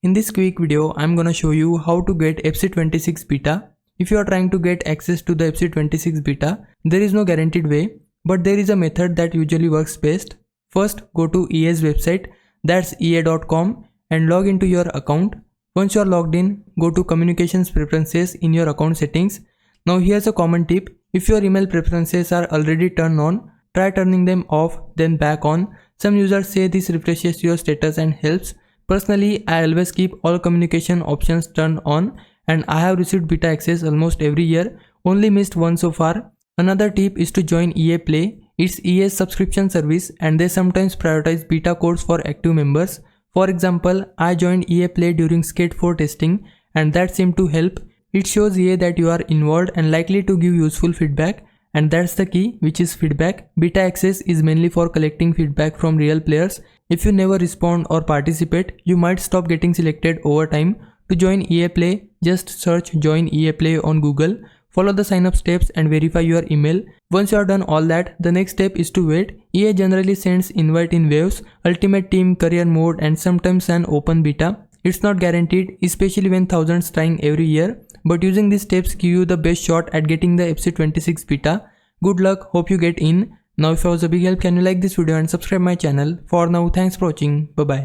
In this quick video, I'm gonna show you how to get FC26 beta. If you are trying to get access to the FC26 beta, there is no guaranteed way, but there is a method that usually works best. First, go to EA's website, that's ea.com, and log into your account. Once you are logged in, go to Communications Preferences in your account settings. Now here's a common tip. If your email preferences are already turned on, try turning them off, then back on. Some users say this refreshes your status and helps. Personally, I always keep all communication options turned on, and I have received beta access almost every year, only missed one so far. Another tip is to join EA Play. It's EA's subscription service and they sometimes prioritize beta codes for active members. For example, I joined EA Play during Skate 4 testing and that seemed to help. It shows EA that you are involved and likely to give useful feedback. And that's the key, which is feedback. Beta access is mainly for collecting feedback from real players. If you never respond or participate, you might stop getting selected over time. To join EA Play, just search Join EA Play on Google. Follow the sign up steps and verify your email. Once you are done all that, the next step is to wait. EA generally sends invite in waves, Ultimate Team, Career Mode, and sometimes an open beta. It's not guaranteed, especially when thousands trying every year, but using these steps give you the best shot at getting the FC26 beta. Good luck, hope you get in. Now if I was a big help, can you like this video and subscribe my channel. For now, thanks for watching, bye bye.